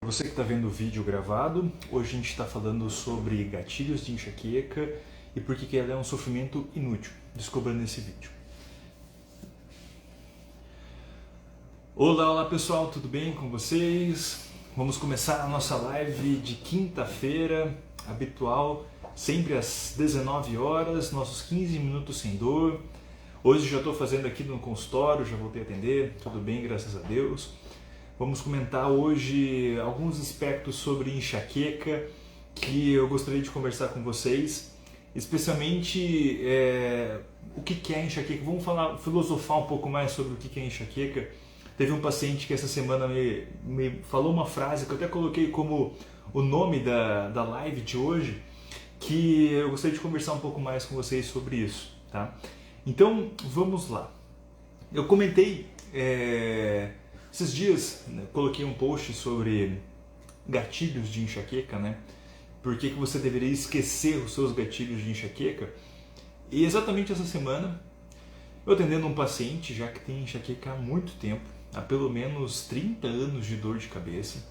Você que está vendo o vídeo gravado, hoje a gente está falando sobre gatilhos de enxaqueca e por que ela é um sofrimento inútil. Descubra nesse vídeo. Olá pessoal, tudo bem com vocês? Vamos começar a nossa live de quinta-feira, habitual, sempre às 19 horas, nossos 15 minutos sem dor. Hoje já estou fazendo aqui no consultório, já voltei a atender, tudo bem, graças a Deus. Vamos comentar hoje alguns aspectos sobre enxaqueca que eu gostaria de conversar com vocês, especialmente o que é enxaqueca. Vamos filosofar um pouco mais sobre o que é enxaqueca. Teve um paciente que essa semana me falou uma frase que eu até coloquei como o nome da live de hoje, que eu gostaria de conversar um pouco mais com vocês sobre isso, tá? Então vamos lá. Eu comentei esses dias, né, coloquei um post sobre gatilhos de enxaqueca, né? Por que você deveria esquecer os seus gatilhos de enxaqueca? E exatamente essa semana, eu atendendo um paciente já que tem enxaqueca há muito tempo, há pelo menos 30 anos de dor de cabeça.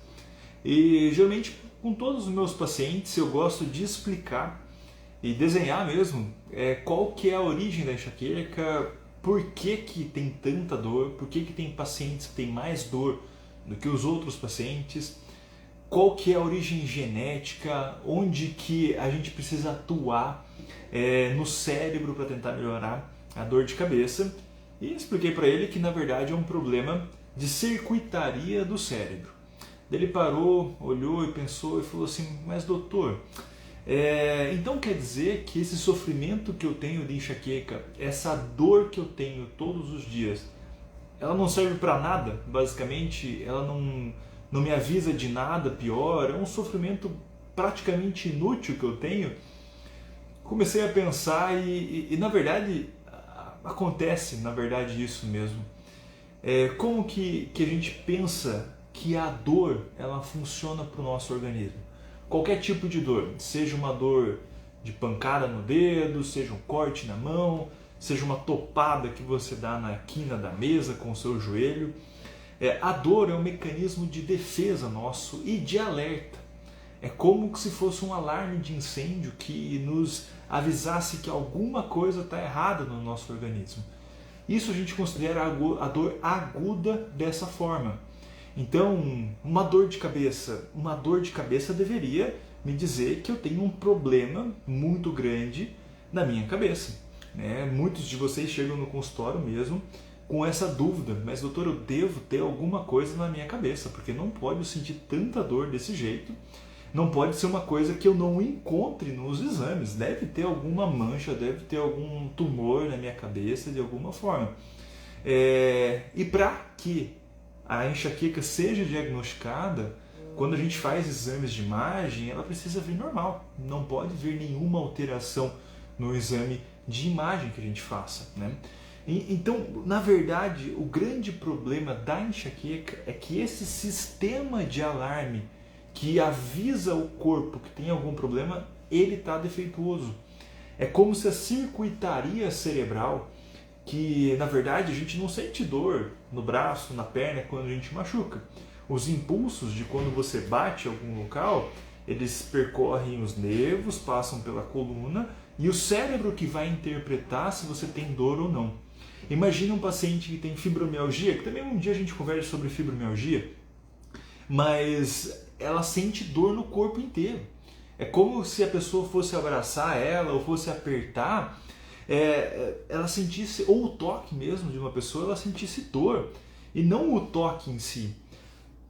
E geralmente com todos os meus pacientes eu gosto de explicar e desenhar mesmo qual que é a origem da enxaqueca, por que tem tanta dor, por que tem pacientes que têm mais dor do que os outros pacientes, qual que é a origem genética, onde que a gente precisa atuar no cérebro para tentar melhorar a dor de cabeça. E expliquei para ele que na verdade é um problema de circuitaria do cérebro. Ele parou, olhou e pensou e falou assim: mas doutor, então quer dizer que esse sofrimento que eu tenho de enxaqueca, essa dor que eu tenho todos os dias, ela não serve para nada, basicamente? Ela não me avisa de nada pior? É um sofrimento praticamente inútil que eu tenho? Comecei a pensar e na verdade acontece, na verdade, isso mesmo. Como que a gente pensa que a dor ela funciona para o nosso organismo? Qualquer tipo de dor, seja uma dor de pancada no dedo, seja um corte na mão, seja uma topada que você dá na quina da mesa com o seu joelho. A dor é um mecanismo de defesa nosso e de alerta. É como se fosse um alarme de incêndio que nos avisasse que alguma coisa está errada no nosso organismo. Isso a gente considera a dor aguda dessa forma. Então, uma dor de cabeça deveria me dizer que eu tenho um problema muito grande na minha cabeça, né? Muitos de vocês chegam no consultório mesmo com essa dúvida: mas doutor, eu devo ter alguma coisa na minha cabeça, porque não pode eu sentir tanta dor desse jeito, não pode ser uma coisa que eu não encontre nos exames, deve ter alguma mancha, deve ter algum tumor na minha cabeça de alguma forma. E para que a enxaqueca seja diagnosticada, quando a gente faz exames de imagem, ela precisa vir normal, não pode vir nenhuma alteração no exame de imagem que a gente faça, né? Então, na verdade, o grande problema da enxaqueca é que esse sistema de alarme que avisa o corpo que tem algum problema, ele está defeituoso. É como se a circuitaria cerebral, que na verdade a gente não sente dor no braço, na perna quando a gente machuca. Os impulsos de quando você bate em algum local, eles percorrem os nervos, passam pela coluna e o cérebro que vai interpretar se você tem dor ou não. Imagina um paciente que tem fibromialgia, que também um dia a gente conversa sobre fibromialgia, mas ela sente dor no corpo inteiro. É como se a pessoa fosse abraçar ela ou fosse apertar, ela sentisse, ou o toque mesmo de uma pessoa, ela sentisse dor, e não o toque em si.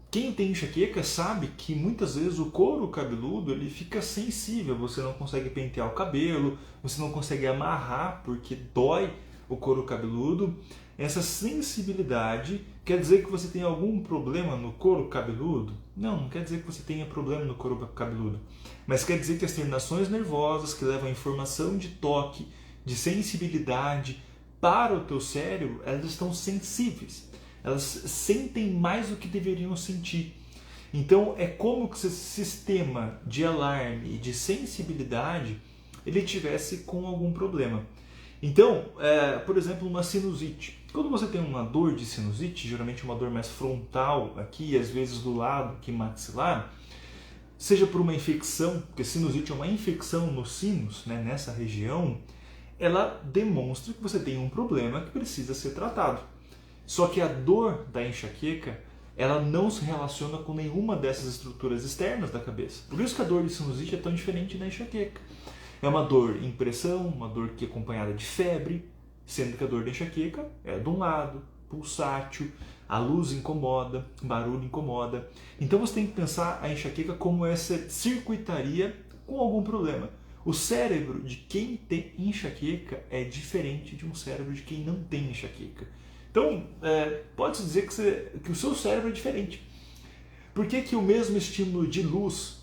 Quem tem enxaqueca sabe que muitas vezes o couro cabeludo ele fica sensível, você não consegue pentear o cabelo, você não consegue amarrar porque dói o couro cabeludo. Essa sensibilidade quer dizer que você tem algum problema no couro cabeludo? Não quer dizer que você tenha problema no couro cabeludo, mas quer dizer que as terminações nervosas que levam a informação de toque, de sensibilidade para o teu cérebro, elas estão sensíveis. Elas sentem mais do que deveriam sentir. Então é como se esse sistema de alarme e de sensibilidade ele tivesse com algum problema. Então, por exemplo, uma sinusite. Quando você tem uma dor de sinusite, geralmente uma dor mais frontal aqui, às vezes do lado aqui maxilar, seja por uma infecção, porque sinusite é uma infecção nos sinos, né, nessa região, ela demonstra que você tem um problema que precisa ser tratado. Só que a dor da enxaqueca, ela não se relaciona com nenhuma dessas estruturas externas da cabeça. Por isso que a dor de sinusite é tão diferente da enxaqueca. É uma dor em pressão, uma dor que é acompanhada de febre, sendo que a dor da enxaqueca é de um lado, pulsátil, a luz incomoda, o barulho incomoda. Então você tem que pensar a enxaqueca como essa circuitaria com algum problema. O cérebro de quem tem enxaqueca é diferente de um cérebro de quem não tem enxaqueca. Então, pode-se dizer que o seu cérebro é diferente. Por que que o mesmo estímulo de luz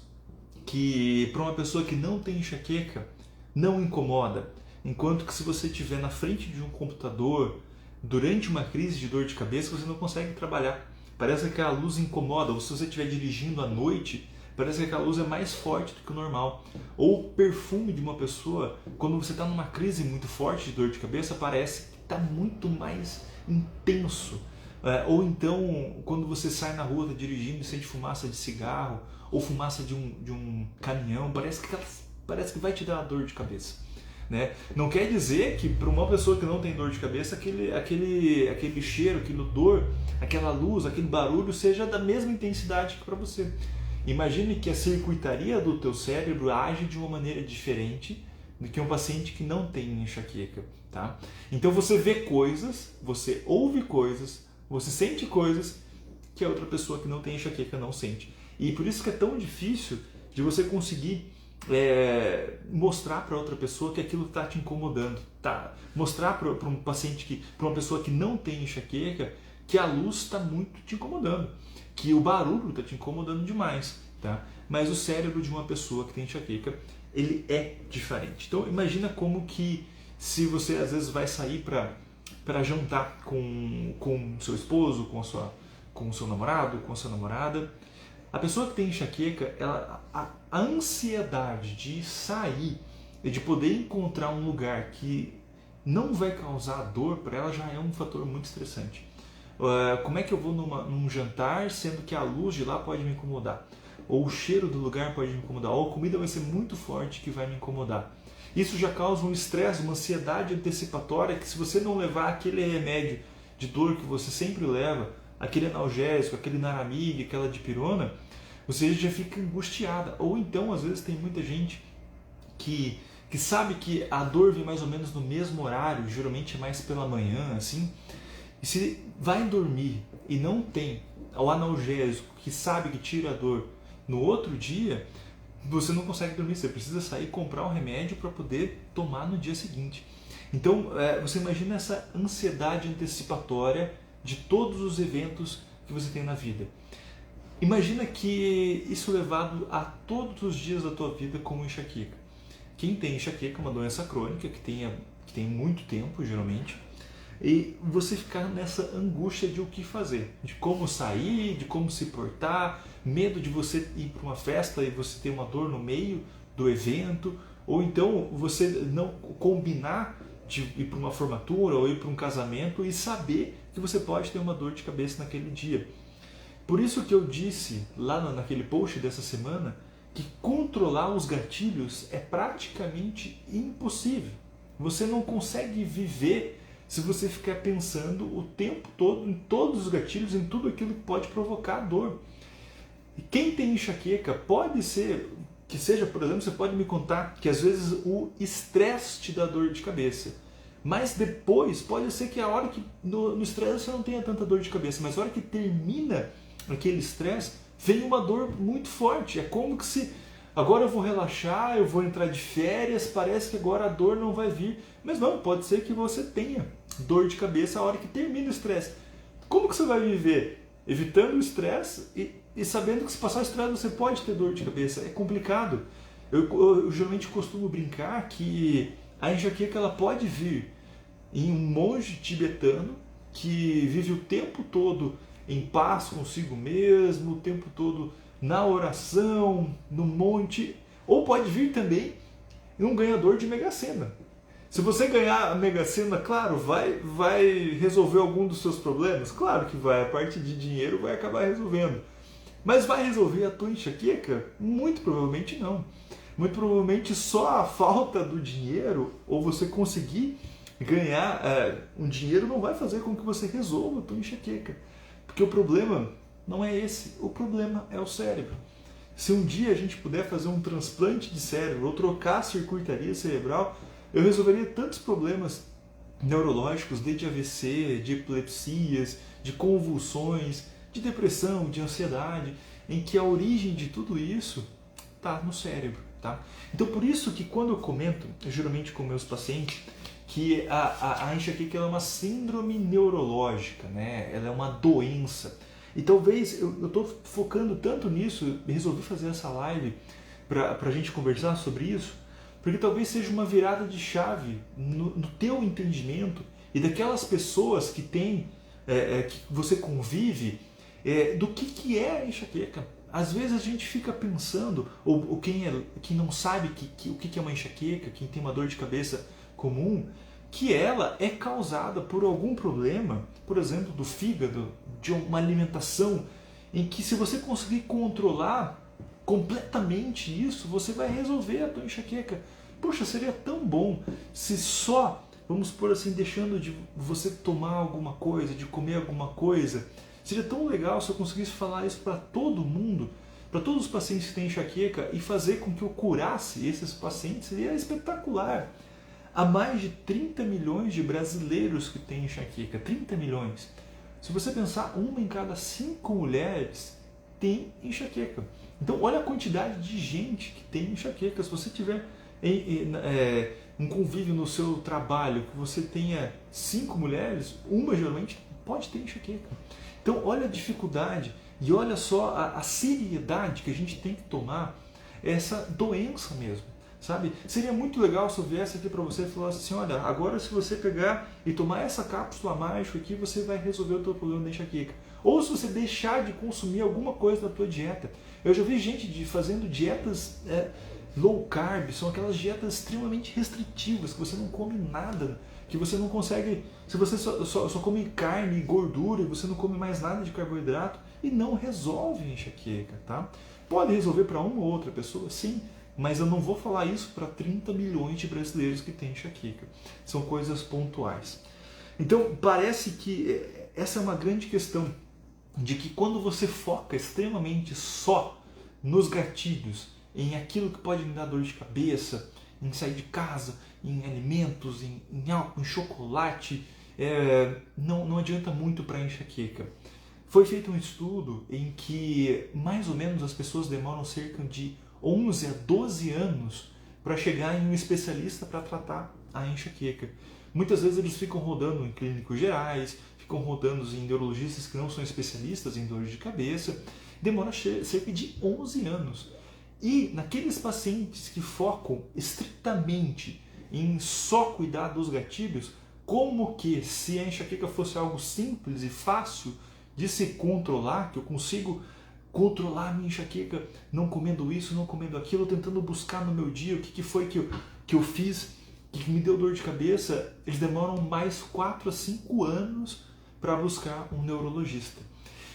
que para uma pessoa que não tem enxaqueca não incomoda, enquanto que se você estiver na frente de um computador durante uma crise de dor de cabeça, você não consegue trabalhar. Parece que a luz incomoda, ou se você estiver dirigindo à noite, parece que aquela luz é mais forte do que o normal. Ou o perfume de uma pessoa, quando você está numa crise muito forte de dor de cabeça, parece que está muito mais intenso. Ou então, quando você sai na rua, está dirigindo e sente fumaça de cigarro, ou fumaça de um caminhão, parece que vai te dar uma dor de cabeça. Né? Não quer dizer que para uma pessoa que não tem dor de cabeça, aquele cheiro, aquele odor, aquela luz, aquele barulho seja da mesma intensidade que para você. Imagine que a circuitaria do teu cérebro age de uma maneira diferente do que um paciente que não tem enxaqueca. Tá? Então você vê coisas, você ouve coisas, você sente coisas que a outra pessoa que não tem enxaqueca não sente. E por isso que é tão difícil de você conseguir mostrar para outra pessoa que aquilo está te incomodando, tá? Mostrar para um paciente, para uma pessoa que não tem enxaqueca, que a luz está muito te incomodando, que o barulho está te incomodando demais, tá? Mas o cérebro de uma pessoa que tem enxaqueca, ele é diferente. Então imagina como que se você às vezes vai sair para jantar com seu esposo, com o seu namorado, com a sua namorada, a pessoa que tem enxaqueca, a ansiedade de sair e de poder encontrar um lugar que não vai causar dor para ela já é um fator muito estressante. Como é que eu vou num jantar sendo que a luz de lá pode me incomodar? Ou o cheiro do lugar pode me incomodar? Ou a comida vai ser muito forte que vai me incomodar? Isso já causa um estresse, uma ansiedade antecipatória que se você não levar aquele remédio de dor que você sempre leva, aquele analgésico, aquele Naramig, aquela dipirona, você já fica angustiada. Ou então, às vezes, tem muita gente que sabe que a dor vem mais ou menos no mesmo horário, geralmente é mais pela manhã, assim, e se vai dormir e não tem o analgésico que sabe que tira a dor no outro dia, você não consegue dormir, você precisa sair e comprar um remédio para poder tomar no dia seguinte. Então, você imagina essa ansiedade antecipatória de todos os eventos que você tem na vida. Imagina que isso levado a todos os dias da tua vida como enxaqueca. Quem tem enxaqueca é uma doença crônica que tem muito tempo, geralmente, e você ficar nessa angústia de o que fazer, de como sair, de como se portar, medo de você ir para uma festa e você ter uma dor no meio do evento, ou então você não combinar de ir para uma formatura ou ir para um casamento e saber que você pode ter uma dor de cabeça naquele dia. Por isso que eu disse lá naquele post dessa semana que controlar os gatilhos é praticamente impossível. Você não consegue viver se você ficar pensando o tempo todo em todos os gatilhos, em tudo aquilo que pode provocar dor. E quem tem enxaqueca pode ser, que seja, por exemplo, você pode me contar que às vezes o estresse te dá dor de cabeça. Mas depois, pode ser que a hora que no estresse você não tenha tanta dor de cabeça, mas a hora que termina aquele estresse, vem uma dor muito forte. É como que se agora eu vou relaxar, eu vou entrar de férias, parece que agora a dor não vai vir. Mas não, pode ser que você tenha dor de cabeça a hora que termina o estresse. Como que você vai viver? Evitando o estresse e sabendo que se passar o estresse você pode ter dor de cabeça. É complicado. Eu geralmente costumo brincar que a enxaqueca ela pode vir em um monge tibetano que vive o tempo todo em paz consigo mesmo, o tempo todo na oração, no monte, ou pode vir também em um ganhador de Mega Sena. Se você ganhar a Mega Sena, claro, vai resolver algum dos seus problemas? Claro que vai, a parte de dinheiro vai acabar resolvendo. Mas vai resolver a tua enxaqueca? Muito provavelmente não. Muito provavelmente só a falta do dinheiro, ou você conseguir ganhar um dinheiro, não vai fazer com que você resolva a tua enxaqueca. Porque o problema não é esse, o problema é o cérebro. Se um dia a gente puder fazer um transplante de cérebro ou trocar a circuitaria cerebral, eu resolveria tantos problemas neurológicos, desde AVC, de epilepsias, de convulsões, de depressão, de ansiedade, em que a origem de tudo isso está no cérebro. Tá? Então, por isso que quando eu comento, geralmente com meus pacientes, que a enxaqueca é uma síndrome neurológica, né? Ela é uma doença. E talvez eu estou focando tanto nisso, resolvi fazer essa live para a gente conversar sobre isso, porque talvez seja uma virada de chave no teu entendimento e daquelas pessoas que tem, que você convive, do que é a enxaqueca. Às vezes a gente fica pensando, ou quem não sabe o que é uma enxaqueca, quem tem uma dor de cabeça comum, que ela é causada por algum problema, por exemplo, do fígado, de uma alimentação, em que se você conseguir controlar completamente isso, você vai resolver a tua enxaqueca. Poxa, seria tão bom se só, vamos por assim, deixando de você tomar alguma coisa, de comer alguma coisa. Seria tão legal se eu conseguisse falar isso para todo mundo, para todos os pacientes que têm enxaqueca, e fazer com que eu curasse esses pacientes. Seria espetacular. Há mais de 30 milhões de brasileiros que têm enxaqueca. 30 milhões. Se você pensar, 1 em cada 5 mulheres tem enxaqueca. Então, olha a quantidade de gente que tem enxaqueca. Se você tiver um convívio no seu trabalho, que você tenha 5 mulheres, uma geralmente pode ter enxaqueca. Então, olha a dificuldade e olha só a seriedade que a gente tem que tomar essa doença mesmo. Sabe? Seria muito legal se eu viesse aqui para você e falasse assim, olha, agora se você pegar e tomar essa cápsula mágica aqui, você vai resolver o teu problema da enxaqueca. Ou se você deixar de consumir alguma coisa da tua dieta. Eu já vi gente fazendo dietas low carb, são aquelas dietas extremamente restritivas, que você não come nada, que você não consegue, se você só come carne e gordura, e você não come mais nada de carboidrato, e não resolve a enxaqueca, tá? Pode resolver para uma ou outra pessoa, sim, mas eu não vou falar isso para 30 milhões de brasileiros que têm enxaqueca. São coisas pontuais. Então, parece que essa é uma grande questão, de que quando você foca extremamente só nos gatilhos, em aquilo que pode me dar dor de cabeça, em sair de casa, em alimentos, em álcool, em chocolate, não adianta muito para a enxaqueca. Foi feito um estudo em que mais ou menos as pessoas demoram cerca de 11 a 12 anos para chegar em um especialista para tratar a enxaqueca. Muitas vezes eles ficam rodando em clínicos gerais, ficam rodando em neurologistas que não são especialistas em dores de cabeça. Demora cerca de 11 anos. E naqueles pacientes que focam estritamente em só cuidar dos gatilhos, como que se a enxaqueca fosse algo simples e fácil de se controlar, que eu consigo controlar a minha enxaqueca não comendo isso, não comendo aquilo, tentando buscar no meu dia o que foi que eu fiz, que me deu dor de cabeça, eles demoram mais 4 a 5 anos para buscar um neurologista.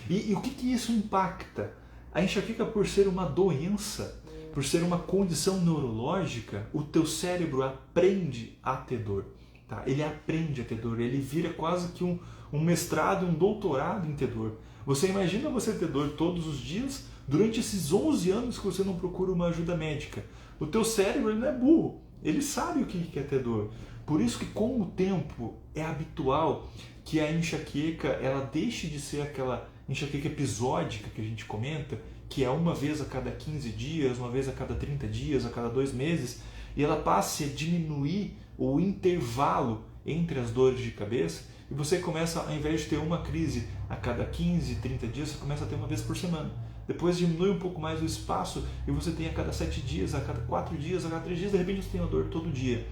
E o que isso impacta? A enxaqueca, por ser uma doença, por ser uma condição neurológica, o teu cérebro aprende a ter dor. Tá? Ele aprende a ter dor, ele vira quase que um mestrado, um doutorado em ter dor. Você imagina você ter dor todos os dias durante esses 11 anos que você não procura uma ajuda médica. O teu cérebro ele não é burro, ele sabe o que é ter dor. Por isso que com o tempo é habitual que a enxaqueca ela deixe de ser aquela enxaqueca episódica que a gente comenta, que é uma vez a cada 15 dias, uma vez a cada 30 dias, a cada 2 meses, e ela passe a diminuir o intervalo entre as dores de cabeça, e você começa, ao invés de ter uma crise a cada 15, 30 dias, você começa a ter uma vez por semana. Depois diminui um pouco mais o espaço e você tem a cada 7 dias, a cada 4 dias, a cada 3 dias, de repente você tem uma dor todo dia.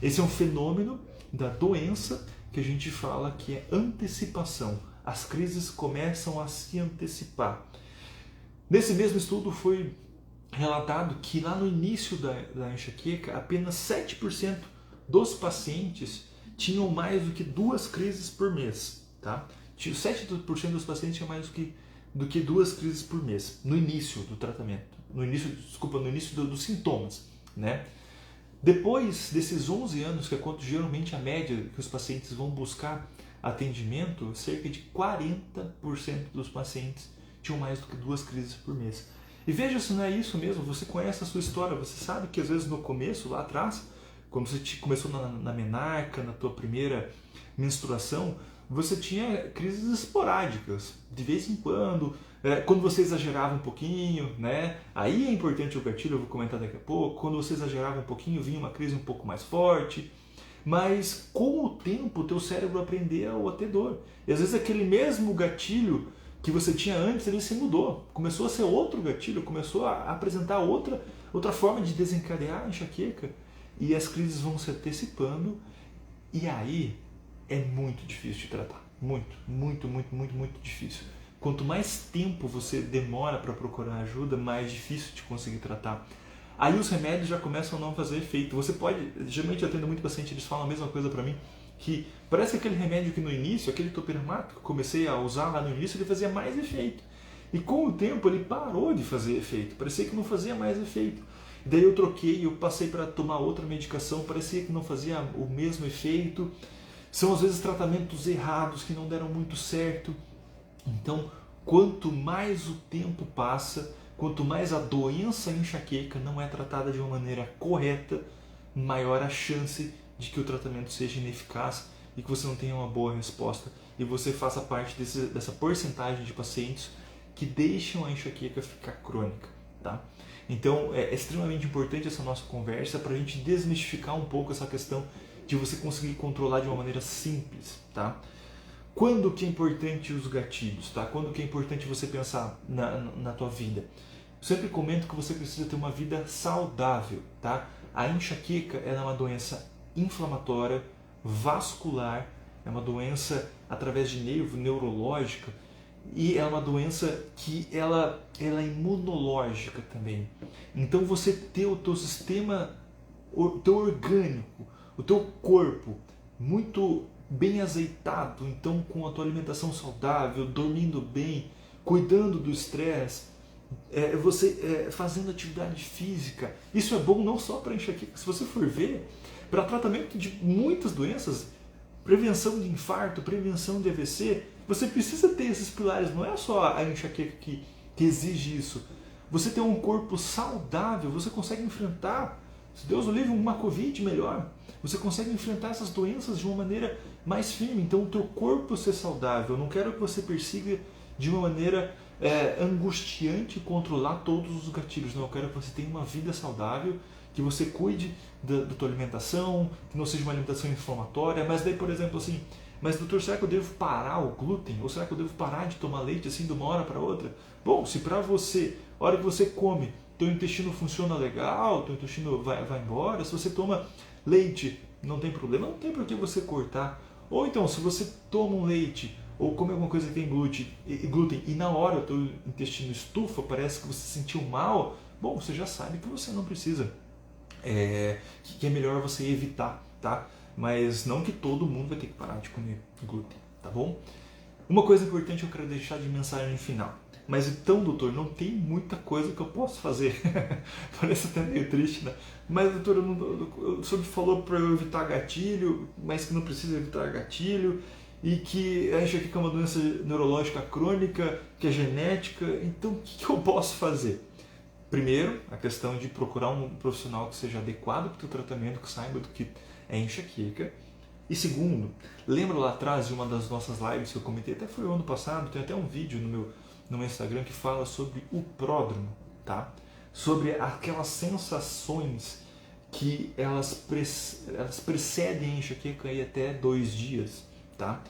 Esse é um fenômeno da doença que a gente fala que é antecipação. As crises começam a se antecipar. Nesse mesmo estudo foi relatado que lá no início da enxaqueca, apenas 7% dos pacientes tinham mais do que 2 crises por mês, tá? 7% dos pacientes tinham mais do que 2 crises por mês, no início do tratamento, no início dos sintomas, né? Depois desses 11 anos, que é quanto geralmente a média que os pacientes vão buscar atendimento, cerca de 40% dos pacientes tinham mais do que 2 crises por mês. E veja se não é isso mesmo, você conhece a sua história, você sabe que às vezes no começo, lá atrás, quando você começou na menarca, na tua primeira menstruação, você tinha crises esporádicas, de vez em quando você exagerava um pouquinho, né? Aí é importante o gatilho, eu vou comentar daqui a pouco, quando você exagerava um pouquinho, vinha uma crise um pouco mais forte, mas com o tempo o teu cérebro aprendeu a ter dor. E às vezes aquele mesmo gatilho que você tinha antes, ele se mudou, começou a ser outro gatilho, começou a apresentar outra forma de desencadear a enxaqueca, e as crises vão se antecipando, e aí é muito difícil de tratar, muito difícil. Quanto mais tempo você demora para procurar ajuda, mais difícil de conseguir tratar. Aí os remédios já começam a não fazer efeito. Você pode, geralmente eu atendo muito paciente, eles falam a mesma coisa para mim, que parece aquele remédio que no início, aquele topiramato que eu comecei a usar lá no início, ele fazia mais efeito. E com o tempo ele parou de fazer efeito, parecia que não fazia mais efeito. Daí eu troquei, eu passei para tomar outra medicação, parecia que não fazia o mesmo efeito. São às vezes tratamentos errados que não deram muito certo. Então, quanto mais o tempo passa, quanto mais a doença enxaqueca não é tratada de uma maneira correta, maior a chance de que o tratamento seja ineficaz e que você não tenha uma boa resposta e você faça parte dessa porcentagem de pacientes que deixam a enxaqueca ficar crônica, tá? Então é extremamente importante essa nossa conversa para a gente desmistificar um pouco essa questão de você conseguir controlar de uma maneira simples, tá? Quando que é importante os gatilhos, tá? Quando que é importante você pensar na tua vida? Eu sempre comento que você precisa ter uma vida saudável, tá? A enxaqueca ela é uma doença inflamatória, vascular, é uma doença através de nervo, neurológica, e é uma doença que ela é imunológica também. Então você ter o teu sistema, o teu orgânico, o teu corpo muito bem azeitado, então com a tua alimentação saudável, dormindo bem, cuidando do estresse, você fazendo atividade física, isso é bom não só para enxaqueca, se você for ver, para tratamento de muitas doenças, prevenção de infarto, prevenção de AVC, você precisa ter esses pilares, não é só a enxaqueca que exige isso. Você ter um corpo saudável, você consegue enfrentar, se Deus o livre, uma Covid melhor. Você consegue enfrentar essas doenças de uma maneira mais firme. Então, o teu corpo ser saudável. Eu não quero que você persiga de uma maneira angustiante controlar todos os gatilhos. Não, eu quero que você tenha uma vida saudável, que você cuide da tua alimentação, que não seja uma alimentação inflamatória. Mas daí, por exemplo, assim, mas doutor, será que eu devo parar o glúten? Ou será que eu devo parar de tomar leite assim de uma hora para outra? Bom, se para você, a hora que você come, teu intestino funciona legal, teu intestino vai embora, se você toma leite, não tem problema, não tem por que você cortar. Ou então, se você toma um leite ou come alguma coisa que tem glúten e na hora o teu intestino estufa, parece que você se sentiu mal, bom, você já sabe que você não precisa, que é melhor você evitar, tá? Mas não que todo mundo vai ter que parar de comer glúten, tá bom? Uma coisa importante eu quero deixar de mensagem final. Mas então, doutor, não tem muita coisa que eu posso fazer. Parece até meio triste, né? Mas, doutor, o senhor falou para eu evitar gatilho, mas que não precisa evitar gatilho, e que a enxaqueca é uma doença neurológica crônica, que é genética. Então, o que eu posso fazer? Primeiro, a questão de procurar um profissional que seja adequado para o teu tratamento, que saiba do que é enxaqueca. E segundo, lembra lá atrás de uma das nossas lives que eu comentei, até foi o ano passado, tem até um vídeo no meu Instagram que fala sobre o pródromo, tá? Sobre aquelas sensações que elas precedem a enxaqueca aí até 2 dias, tá?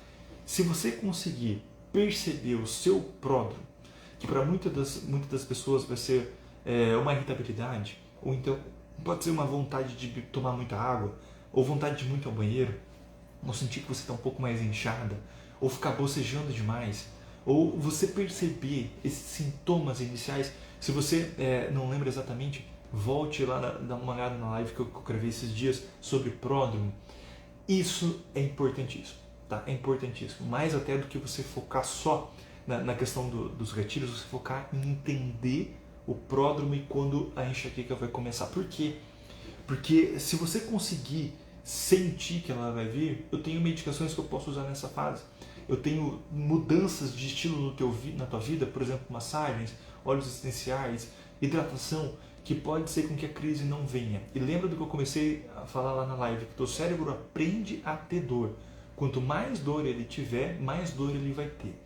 Se você conseguir perceber o seu pródromo, que para muitas das pessoas vai ser uma irritabilidade, ou então pode ser uma vontade de tomar muita água, ou vontade de ir muito ao banheiro, ou sentir que você está um pouco mais inchada, ou ficar bocejando demais, ou você perceber esses sintomas iniciais. Se você não lembra exatamente, volte lá, dá uma olhada na live que eu gravei esses dias sobre pródromo. Isso é importantíssimo, tá? É importantíssimo. Mais até do que você focar só na questão dos gatilhos, você focar em entender o pródromo e quando a enxaqueca vai começar. Por quê? Porque se você conseguir sentir que ela vai vir, eu tenho medicações que eu posso usar nessa fase. Eu tenho mudanças de estilo na tua vida, por exemplo, massagens, óleos essenciais, hidratação, que pode ser com que a crise não venha. E lembra do que eu comecei a falar lá na live, que teu cérebro aprende a ter dor. Quanto mais dor ele tiver, mais dor ele vai ter.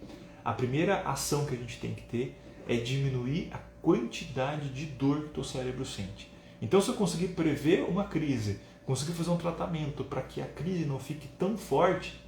A primeira ação que a gente tem que ter é diminuir a quantidade de dor que teu cérebro sente. Então, se eu conseguir prever uma crise, conseguir fazer um tratamento para que a crise não fique tão forte,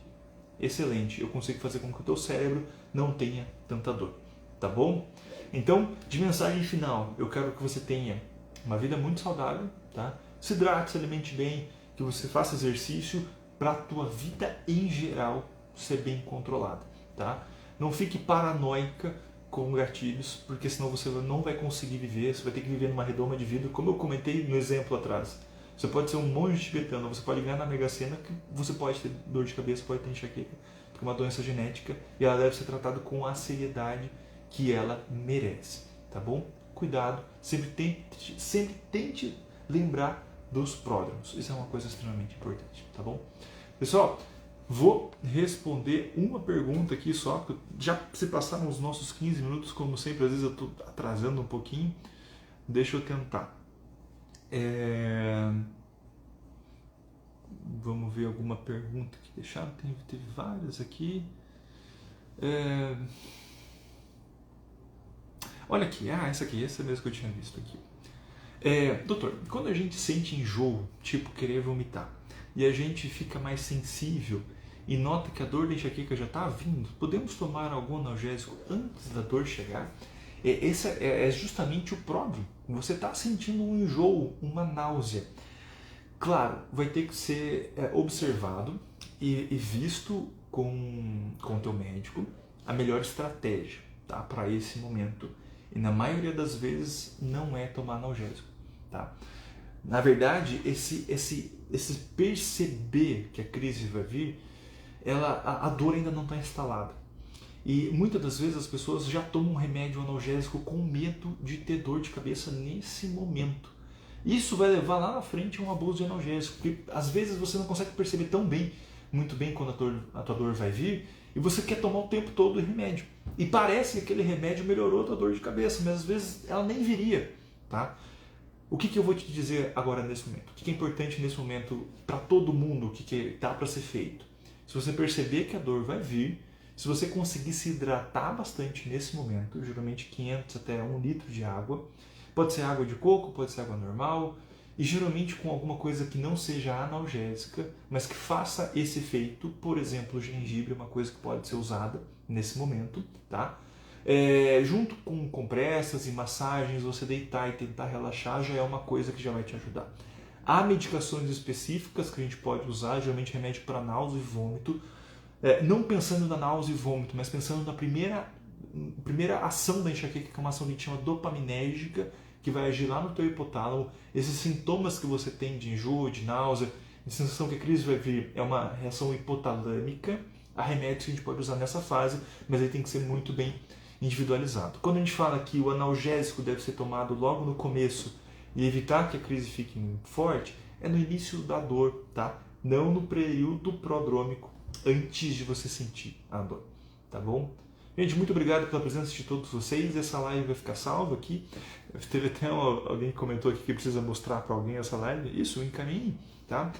excelente, eu consigo fazer com que o teu cérebro não tenha tanta dor, tá bom? Então, de mensagem final, eu quero que você tenha uma vida muito saudável, tá? Se hidrate, se alimente bem, que você faça exercício para a tua vida em geral ser bem controlada, tá? Não fique paranoica com gatilhos, porque senão você não vai conseguir viver, você vai ter que viver numa redoma de vida, como eu comentei no exemplo atrás. Você pode ser um monge tibetano, você pode ganhar na Mega Sena, que você pode ter dor de cabeça, pode ter enxaqueca, porque é uma doença genética e ela deve ser tratada com a seriedade que ela merece, tá bom? Cuidado, sempre tente lembrar dos pródromos, isso é uma coisa extremamente importante, tá bom? Pessoal, vou responder uma pergunta aqui só, que já se passaram os nossos 15 minutos, como sempre, às vezes eu estou atrasando um pouquinho, deixa eu tentar. Vamos ver alguma pergunta que deixaram, teve várias aqui. Olha aqui, essa mesmo que eu tinha visto aqui. Doutor, quando a gente sente enjoo, tipo querer vomitar, e a gente fica mais sensível e nota que a dor da enxaqueca já está vindo, podemos tomar algum analgésico antes da dor chegar? Esse é justamente o pródromo. Você está sentindo um enjoo, uma náusea. Claro, vai ter que ser observado e visto com o teu médico a melhor estratégia, tá, para esse momento. E na maioria das vezes não é tomar analgésico, tá? Na verdade, esse perceber que a crise vai vir, a dor ainda não está instalada. E muitas das vezes as pessoas já tomam um remédio analgésico com medo de ter dor de cabeça nesse momento. Isso vai levar lá na frente a um abuso de analgésico, porque às vezes você não consegue perceber muito bem quando a tua dor vai vir, e você quer tomar o tempo todo o remédio. E parece que aquele remédio melhorou a tua dor de cabeça, mas às vezes ela nem viria, tá? O que eu vou te dizer agora nesse momento? O que é importante nesse momento para todo mundo, o que dá para ser feito? Se você perceber que a dor vai vir, se você conseguir se hidratar bastante nesse momento, geralmente 500 até 1 litro de água, pode ser água de coco, pode ser água normal, e geralmente com alguma coisa que não seja analgésica, mas que faça esse efeito, por exemplo, o gengibre é uma coisa que pode ser usada nesse momento, tá? Junto com compressas e massagens, você deitar e tentar relaxar já é uma coisa que já vai te ajudar. Há medicações específicas que a gente pode usar, geralmente remédio para náusea e vômito, não pensando na náusea e vômito, mas pensando na primeira ação da enxaqueca, que é uma ação que a gente chama dopaminérgica, que vai agir lá no teu hipotálamo. Esses sintomas que você tem de enjoo, de náusea, de sensação que a crise vai vir, é uma reação hipotalâmica. Há remédios que a gente pode usar nessa fase, mas aí tem que ser muito bem individualizado. Quando a gente fala que o analgésico deve ser tomado logo no começo e evitar que a crise fique muito forte, é no início da dor, tá? Não no período prodrômico, antes de você sentir a dor, tá bom? Gente, muito obrigado pela presença de todos vocês. Essa live vai ficar salva aqui. Teve até alguém que comentou aqui que precisa mostrar para alguém essa live. Isso, encaminhe, tá?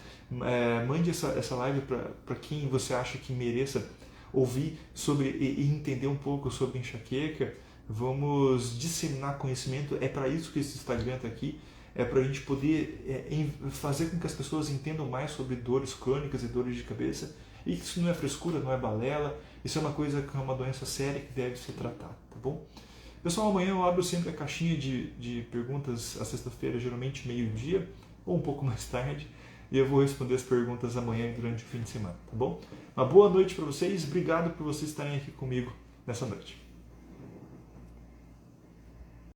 Mande essa live para quem você acha que mereça ouvir sobre e entender um pouco sobre enxaqueca. Vamos disseminar conhecimento. É para isso que esse Instagram está aqui. É para a gente poder fazer com que as pessoas entendam mais sobre dores crônicas e dores de cabeça. E isso não é frescura, não é balela, isso é uma coisa que é uma doença séria que deve ser tratada, tá bom? Pessoal, amanhã eu abro sempre a caixinha de perguntas à sexta-feira, geralmente meio-dia ou um pouco mais tarde, e eu vou responder as perguntas amanhã durante o fim de semana, tá bom? Uma boa noite para vocês, obrigado por vocês estarem aqui comigo nessa noite.